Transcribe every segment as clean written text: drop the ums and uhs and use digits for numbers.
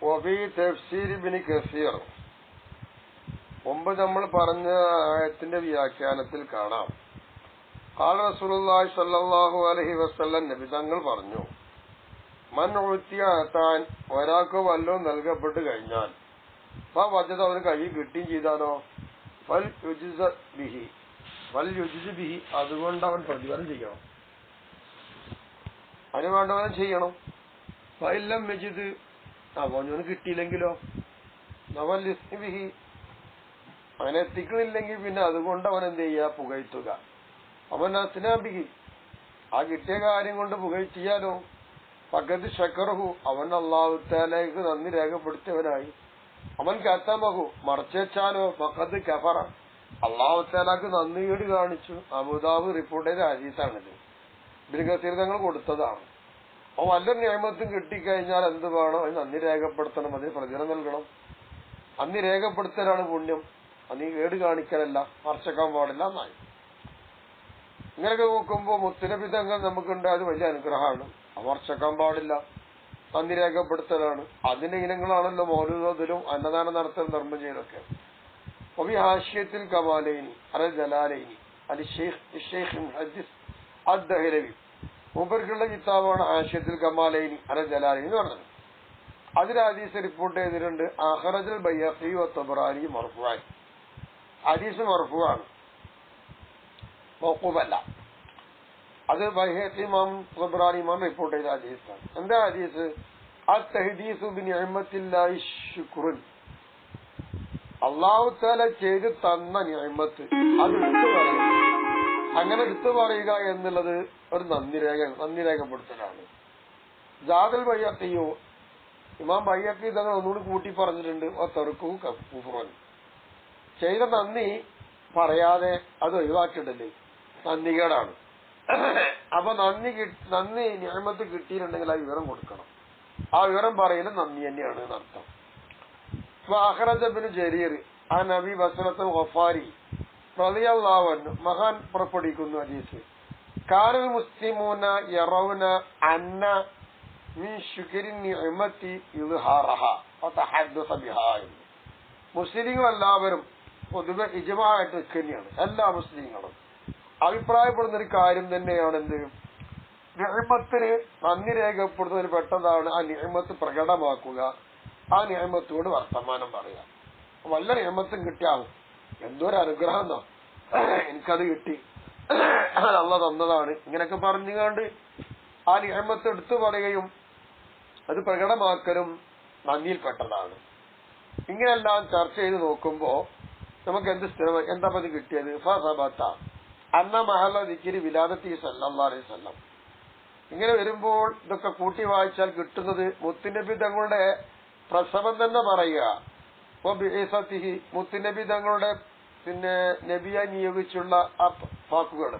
വഫീ തഫ്സീർ ഇബ്നു കസീർ മുമ്പ് നമ്മൾ പറഞ്ഞ ആയത്തിന്റെ വ്യാഖ്യാനത്തിൽ കാണാം. ഖാല റസൂലുള്ളാഹി സ്വല്ലല്ലാഹു അലൈഹി വസല്ലം, നബി തങ്ങൾ പറഞ്ഞു, മൻ ഉത്തിയ അതാൻ, ഒരാൾക്ക് വല്ലതും നൽകപ്പെട്ട് കഴിഞ്ഞാൽ ഫവജദ, അവന് കൈ കിട്ടുകയും ചെയ്താലോ, ഫൽ യുജ്സ ബിഹി, അതുകൊണ്ട് അവൻ പ്രതിഫലം ചെയ്യണം, അതിന് വേണ്ടവൻ ചെയ്യണം. ഫഇല്ലം യജിദ്, അവനവന് കിട്ടിയില്ലെങ്കിലോ, നവൽ ബിഹി, അവനെ എത്തിക്കണില്ലെങ്കിൽ പിന്നെ അതുകൊണ്ട് അവൻ എന്ത് ചെയ്യുക, പുകഴ്ത്തുക. അവൻ അസ്നാബിഹി, ആ കിട്ടിയ കാര്യം കൊണ്ട് പുകഴ്ത്തിയാലോ, ഫഖദ് ശക്കറഹു, അവൻ അല്ലാഹു തആലയ്ക്ക് നന്ദി രേഖപ്പെടുത്തിയവനായി. അവൻ കതമഹു, മറച്ചുവെച്ചാലോ, ഫഖദ് കഫറ, അല്ലാഹു തആലക്ക് നന്ദികേട് കാണിച്ചു. അബൂദാവൂദ് റിപ്പോർട്ട് ചെയ്ത ഹദീസാണിത്. ഇബ്നു കസീർ തങ്ങൾ കൊടുത്തതാണ്. അവൻ വല്ല നിഅമത്തും കിട്ടിക്കഴിഞ്ഞാൽ എന്ത് വേണം, അതിന് നന്ദി രേഖപ്പെടുത്തണം, അതിന് പ്രതിഫലം നൽകണം. നന്ദി രേഖപ്പെടുത്തലാണ് പുണ്യം, അന്ന് കേട് കാണിക്കലല്ല, മറച്ചേക്കാൻ പാടില്ല എന്നായി. ഇങ്ങനെയൊക്കെ നോക്കുമ്പോ മുത്തുനബി തങ്ങൾ നമുക്കുണ്ടായത് വലിയ അനുഗ്രഹമാണ്. മറച്ചേക്കാൻ പാടില്ല, നന്ദി രേഖപ്പെടുത്തലാണ്. അതിന്റെ ഇനങ്ങളാണല്ലോ മൗലൂദിലും അന്നദാനം നടത്തൽ ധർമ്മം ചെയ്തൊക്കെ. വഫീ ഹാശിയത്തിൽ കമാലൈനി അല ജലാലൈനി അലി ഷെയ്ഖ് മുഹദ്ദിസ് അദ്ദഹ്ലവി, മൂപ്പർക്കുള്ള കിതാബാണ് ഹാശിയത്തിൽ കമാലൈനി അല ജലാലൈനി എന്ന് പറഞ്ഞത്. അതിൽ ഹദീസ് റിപ്പോർട്ട് ചെയ്തിട്ടുണ്ട്, അഖ്റജൽ ബൈഹഖി വ തബറാനി മർഫൂഅൻ. ഹദീസ് മർഫൂഅാണ്, മൗഖൂഫല്ല. അത് ബൈഹഖി ഇമാം തബറാനി ഇമാം റിപ്പോർട്ട് ചെയ്ത ഹദീസാണ്. എന്താ ഹദീസ്? അത്തഹ്ദീസു ബിനിഅമത്തില്ലാഹി ശുക്റുൻ, അല്ലാഹു തആല ചെയ്ത് തന്ന നിഅമത്ത് അത് എടുത്തു പറയുക, അങ്ങനെ എടുത്തു പറയുക എന്നുള്ളത് ഒരു നന്ദി രേഖപ്പെടുത്തലാണ്. ജാദൽ ബൈഹഖിയോ, ഇമാം ബൈഹഖി തങ്ങൾ ഒന്നുകൂടി കൂട്ടി പറഞ്ഞിട്ടുണ്ട്, തർക്കു കുഫ്റുൻ, ചെയ്ത നന്ദി പറയാതെ അത് ഒഴിവാക്കിയിട്ടല്ലേ നന്ദികേടാണ്. അപ്പൊ നന്ദി നിഅമത്ത് കിട്ടിയിട്ടുണ്ടെങ്കിൽ ആ വിവരം കൊടുക്കണം. ആ വിവരം പറയലും നന്ദി തന്നെയാണ് എന്നർത്ഥം. അഖ്റജ ഇബ്നു ജരീർ അൻ അബീ ബസ്റത്തുൽ ഗഫാരി റളിയല്ലാഹു അൻഹു, മഹാൻ പുറപ്പെടുവിക്കുന്നു ഹദീസ്, കാനൽ മുസ്ലിമൂന യറൗന അന്ന മിൻ ശുക്രി നിഅമത്തി ഇദ്ഹാറഹ വതഹദ്ദുസ ബിഹാ. മുസ്ലിങ്ങളെല്ലാവരും പൊതുവെ ഇജ്മാഅത്ത് തന്നെയാണ്, എല്ലാ മുസ്ലിങ്ങളും അഭിപ്രായപ്പെടുന്ന ഒരു കാര്യം തന്നെയാണ് എന്ത്, നിഅമത്തിന് നന്ദി രേഖപ്പെടുന്നതിൽ പെട്ടതാണ് ആ നിഅമത്ത് പ്രകടമാക്കുക, ആ നിഅമത്തോട് വർത്തമാനം പറയുക. വല്ല നിഅമത്തും കിട്ടിയാവും, എന്തോ ഒരു അനുഗ്രഹം എന്നോ, എനിക്കത് കിട്ടി, അല്ലാഹ് തന്നതാണ്, ഇങ്ങനെയൊക്കെ പറഞ്ഞുകൊണ്ട് ആ നിഅമത്ത് എടുത്തു പറയുകയും അത് പ്രകടമാക്കലും നന്ദിയിൽപ്പെട്ടതാണ്. ഇങ്ങനെല്ലാം ചർച്ച ചെയ്ത് നോക്കുമ്പോ നമുക്ക് എന്ത് സ്ഥിരമായി എന്താ പതി കിട്ടിയത്? ഫസബത അന്ന മഹല്ല ദിക്രി വിലാദത്തി സല്ലല്ലാഹു അലൈഹി വസല്ലം. ഇങ്ങനെ വരുമ്പോൾ ഇതൊക്കെ കൂട്ടി വായിച്ചാൽ കിട്ടുന്നത് മുത്തുനബി തങ്ങളുടെ പ്രസവം തന്നെ പറയുക, മുത്തുനബി തങ്ങളുടെ പിന്നെ നബിയെ നിയോഗിച്ചുള്ള ആ വാക്കുകൾ,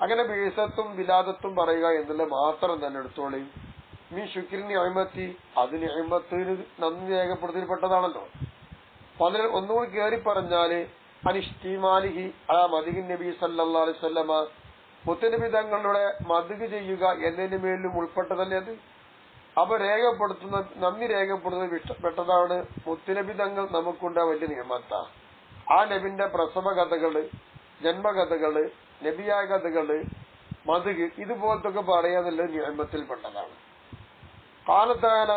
അങ്ങനെ ബിഇസത്തും വിലാദത്തും പറയുക എന്നുള്ള മാത്രം തന്നെ എടുത്തോളി. മീ ശുക്രി നിഅമത്തി, അത് നിഅമത്തിന് നന്ദി രേഖപ്പെടുത്തിൽപ്പെട്ടതാണല്ലോ. അതിൽ ഒന്നുകൂടി കയറി പറഞ്ഞാല് അനിഷ്ടിമാലിഹി ആ മദിഹി നബി സല്ലല്ലാഹു അലൈഹി വസല്ലമ, മുത്തുനബി തങ്ങളുടെ മദ്ഹ് ചെയ്യുക എന്നതിന് മേലും ഉൾപ്പെട്ടതല്ലേ അത്. അപ്പൊ നന്ദി രേഖപ്പെടുന്നത് പെട്ടതാണ്. മുത്തുനബി തങ്ങൾ നമുക്കുണ്ട വലിയ നിയമത്താ. ആ നബിന്റെ പ്രസവ കഥകള്, ജന്മകഥകള്, നബിയായ കഥകള്, മദ്ഹ്, ഇതുപോലത്തൊക്കെ പറയാന്നുള്ളത് നിയമത്തിൽപ്പെട്ടതാണ്. ഖാല,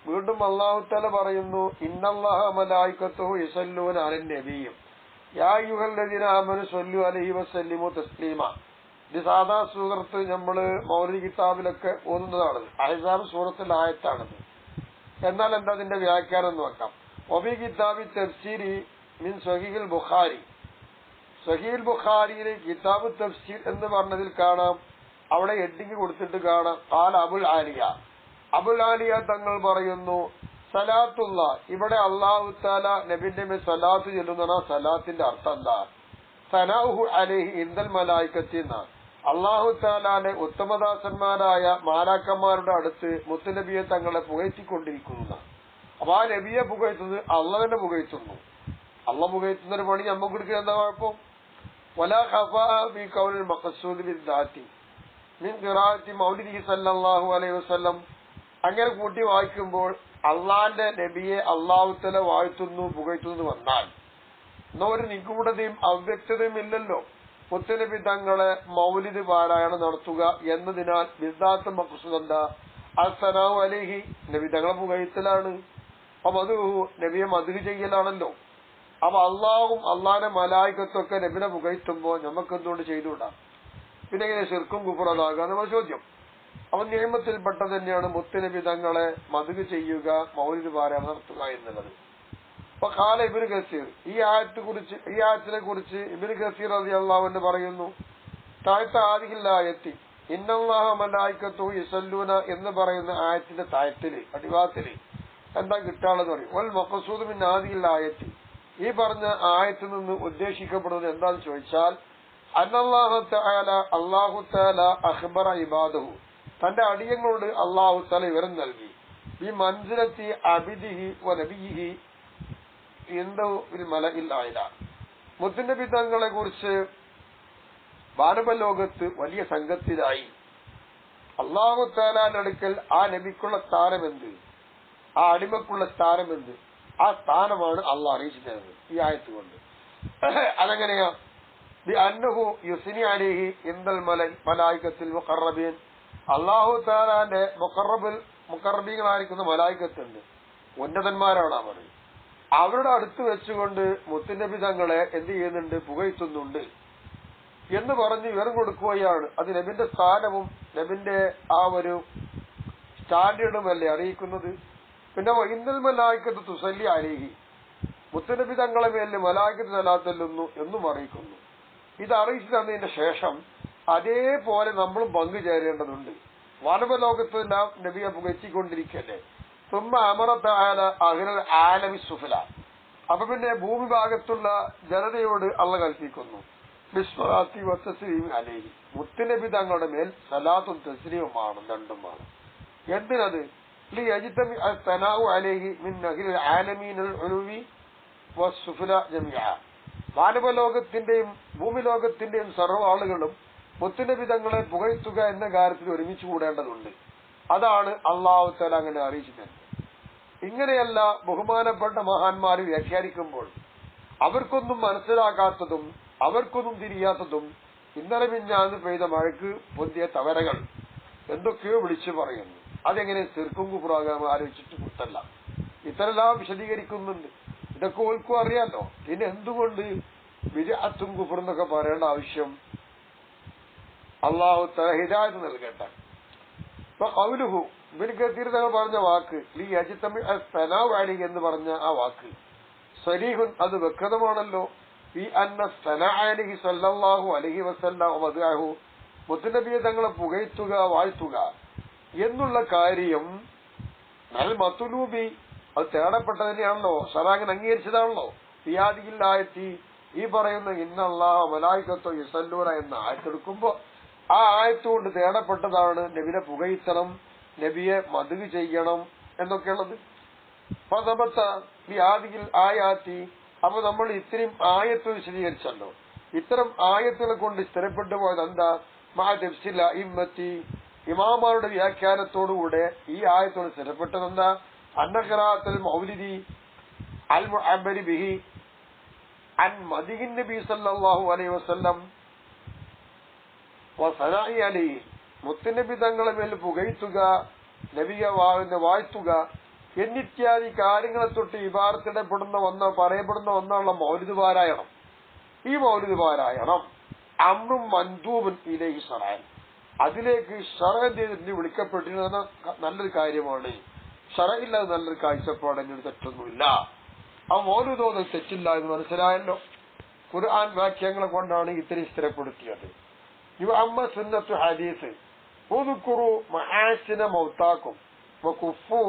വീണ്ടും അല്ലാഹു തആല പറയുന്നു, ഇന്നല്ലാഹ മലായികത്തുഹു യുസല്ലൂന അലൻ നബിയ്യ യാ അയ്യുഹല്ലദീന ആമനു സ്വല്ലു അലൈഹി വസല്ലിമു തസ്ലീമ. ഇത് സാധാ സൂറത്ത് നമ്മള് മൗലിദ് കിതാബിലൊക്കെ ഓതുന്നതാണ്. അഹ്സാബ് സൂറത്തിൽ ആയത്താണത്. എന്നാൽ എന്താ അതിന്റെ വ്യാഖ്യാനം നോക്കാം. വഫീ കിതാബി തഫ്സീരി മിൻ സ്വഹീഹുൽ ബുഖാരി, സ്വഹീഹുൽ ബുഖാരിയിലെ കിതാബ് തഫ്സീർ എന്ന് പറഞ്ഞതിൽ കാണാം, അവിടെ ഹെഡിങ് കൊടുത്തിട്ട് കാണാം, ഖാല അബുൽ ആലിയ തങ്ങൾ പറയുന്നു, സലാത്തുള്ള, ഇവിടെ അല്ലാഹു തആല നബിന്റെ മേൽ സലാത്ത് ചൊല്ലുന്ന സലാത്തിന്റെ അർത്ഥം എന്താ? സനാഉഹു അലൈഹി ഇൻദൽ മലായികത്തി എന്നാ. അല്ലാഹു തആലയുടെ ഉത്തമദാസന്മാരായ മാലാക്കന്മാരുടെ അടുത്ത് മുത്തുനബിയെ തങ്ങളെ പുകഴ്ത്തിക്കൊണ്ടിരിക്കുന്നു. അപ്പൊ ആ നബിയെ പുകഴ്ത്തുന്നത് അള്ളാഹ് തന്നെ പുകഴ്ത്തുന്നു. അള്ളാഹ് പുകഴ്ത്തുന്ന ഒരു പണി നമുക്ക് എടുക്കുക, എന്താ കുഴപ്പം? വലാ ഖഫാ ഫീ ഖൗലിൽ മഖ്സൂദ് ബിദ്ദാത്തി മിൻ ഖിറാഅത്തി മൗലിദിഹി സല്ലല്ലാഹു അലൈഹി വസല്ലം. അങ്ങനെ കൂട്ടി വായിക്കുമ്പോൾ അള്ളാന്റെ നബിയെ അള്ളാഹുത്തല വാഴ്ത്തുന്നു പുകഴ്ത്തുന്നു വന്നാൽ എന്നാ ഒരു നിഗൂഢതയും അവ്യക്തതയും ഇല്ലല്ലോ. മുത്തനബി തങ്ങളെ മൗലിദ് പാരായണം നടത്തുക എന്നതിനാൽ ബിദ്അത്ത് മഖ്സൂദ് എന്താ? അസ്സലാമു അലൈഹി, നബി തങ്ങളെ പുകഴ്ത്തലാണ്. അപ്പൊ അത് നബിയെ മദ്ഹ് ചെയ്യലാണല്ലോ. അപ്പൊ അള്ളാഹും അള്ളാന്റെ മലായികത്തൊക്കെ നബിനെ പുകഴ്ത്തുമ്പോ നമുക്ക് എന്തുകൊണ്ട് ചെയ്തുകൂടാ? പിന്നെ എങ്ങനെ ശിർക്കും കുഫ്റും നമ്മൾ ചോദ്യം. അപ്പൊ നിയമത്തിൽപ്പെട്ടത് തന്നെയാണ് മുത്തുനബി തങ്ങളെ മദ്ഹ് ചെയ്യുക, മൗലിദ് പാരായണം നടത്തുക എന്നുള്ളത്. അപ്പൊ ഖാല ഇബ്നു കസീർ, ഈ ആയത്തിനെ കുറിച്ച് ഇബ്നു കസീർ റളിയല്ലാഹു അൻഹു പറയുന്നു, താഴത്തെ ആദിഹിൽ ആയത്തി ഇന്നല്ലാഹ മലായികത്തുഹു യുസല്ലൂന എന്ന് പറയുന്ന ആയത്തിന്റെ താഴത്തില് അടിവാത്തില് എന്താ കിട്ടാണെന്ന് പറയും. വൽ മഖ്സൂദു മിൻ ആദിഹിൽ ആയത്തി, ഈ പറഞ്ഞ ആയത്തിൽ നിന്ന് ഉദ്ദേശിക്കപ്പെടുന്നത് എന്താന്ന് ചോദിച്ചാൽ അന്നല്ലാഹു തആല അല്ലാഹു തആല അഖ്ബറ ഇബാദഹു, തന്റെ അടിയങ്ങളോട് അല്ലാഹു തആല വിവരം നൽകി. ഈ മൻസിലത്തി അബിദിഹി വ നബിയിഹി ഇൻദഹു ഫിൽ മലഇൽ അഅല, മുത്തുനബി തങ്ങളെ കുറിച്ച് വാനപലോകത്ത് വലിയ സംഘത്തിലായി അല്ലാഹു തആലയുടെ അടുക്കൽ ആ നബിക്കുള്ള സ്ഥാനമെന്ത്, ആ അടിമക്കുള്ള സ്ഥാനമെന്ത്, ആ സ്ഥാനമാണ് അള്ളാഹ് അറിയിച്ചു തരുന്നത് ഈ ആയത്ത് കൊണ്ട്. അതെങ്ങനെയാ? അന്നഹു യുസ്നി അലൈഹി ഇൻദൽ മലായികത്തിൽ മുഖറബീൻ, അല്ലാഹു തആലാന്റെ മുഖറബീങ്ങളായിരിക്കുന്ന മലായികത്തുണ്ട്, ഉന്നതന്മാരാണ് അവർ. അവരുടെ അടുത്ത് വെച്ചുകൊണ്ട് മുത്തുനബി തങ്ങളെ എന്ത് ചെയ്യുന്നുണ്ട്? പുകഴ്ത്തുന്നുണ്ട് എന്ന് പറഞ്ഞ് വിവരം കൊടുക്കുകയാണ്. അത് നബിന്റെ സ്ഥാനവും നബിന്റെ ആ ഒരു സ്റ്റാൻഡേർഡും അല്ലേ അറിയിക്കുന്നത്. പിന്നെ ഇന്നൽ മലായികത്തു തുസല്ലി അലൈഹി, മുത്തുനബി തങ്ങളെ മേലിൽ മലായികത്ത് സലാത്തല്ലുന്നു എന്നും അറിയിക്കുന്നു. ഇത് അറിയിച്ചു തന്നതിന് ശേഷം അതേപോലെ നമ്മളും പങ്കുചേരേണ്ടതുണ്ട്. വാനവലോകത്തെല്ലാം നബിയെ പുകഴ്ത്തിക്കൊണ്ടിരിക്കല്ലേ. തുമ്മ അമറ തആല അഹ്ലൽ ആലമി സുഫല, അപ്പൊ പിന്നെ ഭൂമി ഭാഗത്തുള്ള ജനതയോട് അള്ളാഹ് കൽപ്പിക്കുന്നു ബിസ്മലാത്തി വത്തസ്ലീം അലൈഹി, മുത്തുനബി തങ്ങളുടെ മേൽ സലാത്തും തസ്ലീമുമാണ്, രണ്ടുമാണ്. എന്തിനത്? ലിയജ്തമി അസ്സനാഉ അലൈഹി മിൻ അഹ്ലിൽ ആലമീനൽ ഉലുവി വസ്സുഫല ജമീഅ, മാനവലോകത്തിന്റെയും ഭൂമി ലോകത്തിന്റെയും സർവ്വ ആളുകളും മുത്തുനബി തങ്ങളെ പുകഴ്ത്തുക എന്ന കാര്യത്തിൽ ഒരുമിച്ച് കൂടേണ്ടതുണ്ട്. അതാണ് അല്ലാഹു തആല അങ്ങനെ അറിയിച്ചത്. ഇങ്ങനെയല്ല ബഹുമാനപ്പെട്ട മഹാന്മാർ വ്യാഖ്യാനിക്കുമ്പോൾ അവർക്കൊന്നും മനസ്സിലാക്കാത്തതും അവർക്കൊന്നും തിരിയാത്തതും ഇന്നലെ മിഞ്ഞാന്ന് പെയ്ത മഴയ്ക്ക് പൊന്തിയ തവരകൾ എന്തൊക്കെയോ വിളിച്ചു പറയുന്നു. അതെങ്ങനെ ശിർക്കും കുഫ്റും ആലോചിച്ചിട്ട് കുത്തല്ല. ഇത്തരെല്ലാം വിശദീകരിക്കുന്നുണ്ട്. ഇതൊക്കെ ഓൽക്കും അറിയാലോ. പിന്നെ എന്തുകൊണ്ട് ബിദ്അത്തും കുഫ്റും എന്നൊക്കെ പറയേണ്ട ആവശ്യം? അല്ലാഹു തആല ഹിദായത്ത് നൽകട്ടെ. ഇപ്പൊ ഖൗലുഹു, ഇബ്നു കസീർ തങ്ങൾ പറഞ്ഞ വാക്ക് ലി യജ്തമി അസ്സനാഉ അലൈഹി എന്ന് പറഞ്ഞ ആ വാക്ക് സരീഹുൻ, അത് വ്യക്തമാണല്ലോ. ഈ അന്ന സനഅ അലൈഹി സല്ലല്ലാഹു അലൈഹി വസല്ലം വദഅഹു, മുത്തുനബിയെ തങ്ങളെ പുകഴ്ത്തുക വാഴ്ത്തുക എന്നുള്ള കാര്യം നൽ മത്ലൂബി, അത് തേടപ്പെട്ട തന്നെയാണല്ലോ, ശറാഅൻ അംഗീകരിച്ചതാണല്ലോ. ഫിയാദിൽ ആയത്തി, ഈ പറയുന്ന ഇന്നല്ലാഹ മലായികത്തു യുസല്ലൂന എന്ന ആയത്തെടുക്കുമ്പോ ആ ആയത്തുകൊണ്ട് തേടപ്പെട്ടതാണ് നബിയെ പുകഴ്ത്തണം, നബിയെ മദ്ഹ് ചെയ്യണം എന്നൊക്കെയുള്ളത്. ഫിയാദിൽ ആയാത്തി, അപ്പൊ നമ്മൾ ഇത്രയും ആയത്ത് വിശദീകരിച്ചല്ലോ. ഇത്തരം ആയത്തുകളെ കൊണ്ട് സ്ഥിരപ്പെട്ടു പോയത് എന്താ? മാ തഫ്സീൽ അഇമ്മത്തി, ഇമാമാരുടെ വ്യാഖ്യാനത്തോടുകൂടെ ഈ ആയത്തോട് സ്ഥിരപ്പെട്ടത് എന്താ? അന്ന ഖിറാഅത്തുൽ മൗലിദി അൽ മുഅബ്ബരി ബിഹി അൻ മദ്ഹിൻ നബി സല്ലല്ലാഹു അലൈഹി വസല്ലം വസനാഇ അലൈഹി, മുത്തുനബി തങ്ങളെ മേൽ പുകഴ്ത്തുക, നബിയെ വാഴ്ത്തുക എന്നിത്യാദി കാര്യങ്ങളെ തൊട്ട് ഇബാറത്തിടപ്പെടുന്ന പറയപ്പെടുന്ന ഒന്നാണല്ലോ മൗലിദ് പാരായണം. ഈ മൗലിദ് പാരായണം അംറും മൻദൂബുൻ ഇലൈഹി ശറഅൻ, അതിലേക്ക് ശറഅൻ ചെയ്തിട്ട് വിളിക്കപ്പെട്ടിരുന്ന നല്ലൊരു കാര്യമാണ്. ശറഇൽ അത് നല്ലൊരു കാഴ്ചപ്പാടിന് തെറ്റൊന്നുമില്ല. ആ മൗലിദ് ഓതൽ തെറ്റില്ല എന്ന് മനസ്സിലായല്ലോ. ഖുർആൻ വാക്യങ്ങളെ കൊണ്ടാണ് ഇത്രയും സ്ഥിരപ്പെടുത്തിയത്. ഇവ അമ്മ സുന്നത്തു ഹദീസ് ഉദ്കുറു മഹാസിന മൗതാക്കും വകുഫു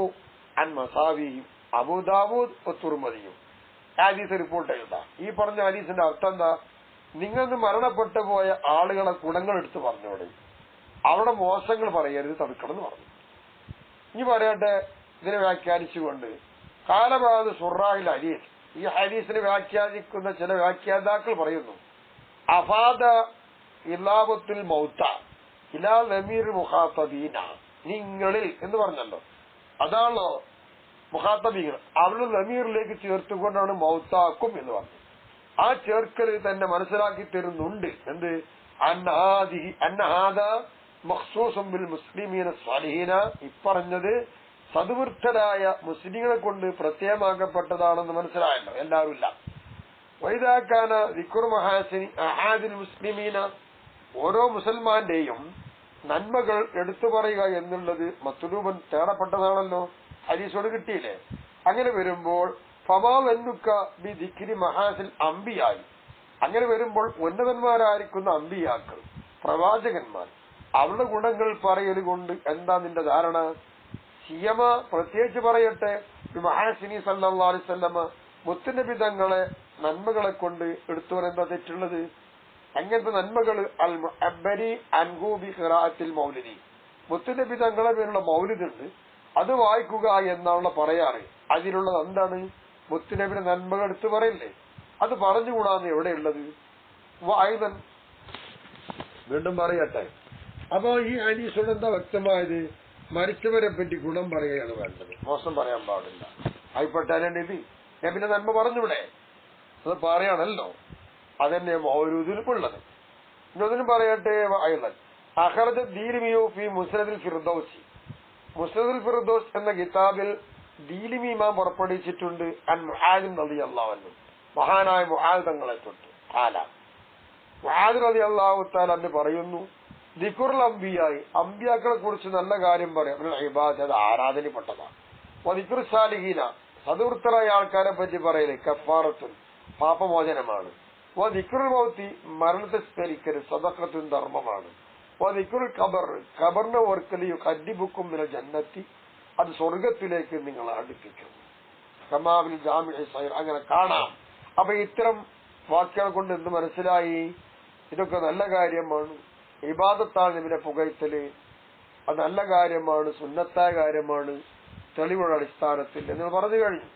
അൻ മസാവിഹിം, അബൂ ദാവൂദ് തുർമദിയും ഹദീസ് റിപ്പോർട്ട് ചെയ്ത ഈ പറഞ്ഞ ഹദീസിന്റെ അർത്ഥം എന്താ? നിങ്ങൾ മരണപ്പെട്ടു പോയ ആളുകളെ ഗുണങ്ങൾ എടുത്ത് പറഞ്ഞോടെ, അവരുടെ മോശങ്ങൾ പറയരുത്, തടുക്കണം എന്ന് പറഞ്ഞു. ഇനി പറയട്ടെ, ഇതിനെ വ്യാഖ്യാനിച്ചുകൊണ്ട് കാലഭാഗത്ത് സുറാഹിൽ ഹദീസ്, ഈ ഹദീസിനെ വ്യാഖ്യാനിക്കുന്ന ചില വ്യാഖ്യാതാക്കൾ പറയുന്നു അഫാദ ഇലാബത്തുൽ മൗത്ത ഇലാ ലമീർ മുഖാത്തബീന, നിങ്ങളിൽ എന്ന് പറഞ്ഞല്ലോ, അതാണല്ലോ മുഖാത്തബീങ്ങൾ അവരുടെ ലമീറിലേക്ക് ചേർത്തുകൊണ്ടാണ് മൗത്താക്കും എന്ന് പറഞ്ഞു. ആ ചേർക്കൽ തന്നെ മനസ്സിലാക്കി തരുന്നുണ്ട്. എന്ത്? അന്നഹാദ മഖ്സൂസും ബിൽ മുസ്ലിമീന സ്വാലിഹീന, ഇപ്പറഞ്ഞത് സദ്വൃത്തരായ മുസ്ലിങ്ങളെ കൊണ്ട് പ്രത്യേകമാക്കപ്പെട്ടതാണെന്ന് മനസ്സിലായല്ലോ, എല്ലാവരും ഇല്ല. വൈദാക്കാന ദിക്റു മഹാസിനി അഹാദിൽ മുസ്ലിമീന, ഓരോ മുസൽമാന്റെയും നന്മകൾ എടുത്തു പറയുക എന്നുള്ളത് മത്ലൂബൻ തേടപ്പെട്ടതാണല്ലോ, ഹദീസോട് കിട്ടിയില്ലേ? അങ്ങനെ വരുമ്പോൾ ഫമാവന്നുക്ക ബി ദിക്രി മഹാസിൽ അംബിയായി, അങ്ങനെ വരുമ്പോൾ ഉന്നതന്മാരായിരിക്കുന്ന അംബിയാക്കൾ, പ്രവാചകന്മാർ, അവരുടെ ഗുണങ്ങൾ പറയൽ കൊണ്ട് എന്താ നിന്റെ ധാരണ? സിയമ പ്രത്യേകിച്ച് പറയട്ടെ, മഹാസിനി സല്ലല്ലാഹു അലൈഹി വസല്ലമ മുത്തുനബി തങ്ങളെ നന്മകളെ കൊണ്ട് എടുത്തു പറയുന്ന തെറ്റുള്ളത്? അങ്ങനത്തെ നന്മകൾ അൽ മുഅബ്ബരി അൻഹു ബി ഖിറാഅത്തിൽ മൗലിദി, മുത്തുനബി തങ്ങളെ പേരുള്ള മൗലിദുണ്ട്, അത് വായിക്കുക എന്നാണല്ലോ പറയാറ്. അതിലുള്ളത് എന്താണ്? മുത്തുനബിയുടെ നന്മകൾ എടുത്തു പറയില്ലേ? അത് പറഞ്ഞുകൂടാന്ന് എവിടെയുള്ളത്? വായുധൻ വീണ്ടും പറയട്ടെ. അപ്പോ ഈ ഹദീസിലൂടെ എന്താ വ്യക്തമായത്? മരിച്ചവരെ പറ്റി ഗുണം പറയുകയാണ് വേണ്ടത്, മോശം പറയാൻ പാടില്ല. ആയിപ്പെട്ടാലും ഇത് നബിന്റെ നന്മ പറഞ്ഞൂടെ? അത് പറയാണല്ലോ. അതെന്നെ മൗലൂദിനുള്ളത്. ഇന്നൊന്നിനും പറയട്ടെ. അഖറജ ദീലിമിയു ഫി മുസ്നദിൽ ഫിർദൗസി, മുസ്നദുൽ ഫിർദൗസ് എന്ന കിതാബിൽ ദീലിമി ഇമാം പുറപ്പെടുവിച്ചിട്ടുണ്ട്. അൻ മുആദ് റളിയല്ലാഹു അൻഹു, മഹാനായ മുആദ് തങ്ങളെ തൊട്ട്. മുആദ് റളിയല്ലാഹു തആല അന്ന് പറയുന്നു, ദിക്റുൽ അംബിയായി, അംബിയാക്കളെ കുറിച്ച് നല്ല കാര്യം പറയാം. ഇബാദത്ത്, അത് ആരാധനപ്പെട്ടതാണ്. ദിക്റു സാലിഹീന, സദ്വൃത്തരായ ആൾക്കാരെ പറ്റി പറയല് കഫാറത്തുൻ, പാപമോചനമാണ്. ദിക്റുൽ മൗത്തി, മരണത്തെ സ്മരിക്കല് സദഖത്തുൻ, ധർമ്മമാണ്. ദിക്റുൽ ഖബർ, ഖബറിനെ ഓർക്കല് യുഖദ്ദിബുക്കും മിനൽ ജന്നത്തി, അത് സ്വർഗത്തിലേക്ക് നിങ്ങളെ അടുപ്പിക്കുന്നു. കമാബിൽ ജാമിഉ സൈർ, അങ്ങനെ കാണാം. അപ്പൊ ഇത്തരം വാക്യങ്ങൾ കൊണ്ട് എന്ത് മനസ്സിലായി? ഇതൊക്കെ നല്ല കാര്യമാണ്, ഇബാദത്താണ് ഇവരെ പുകഴ്ത്തല്, അത് നല്ല കാര്യമാണ്, സുന്നത്തായ കാര്യമാണ്, തെളിവുകളുടെ അടിസ്ഥാനത്തിൽ എന്ന് പറഞ്ഞു കഴിഞ്ഞു.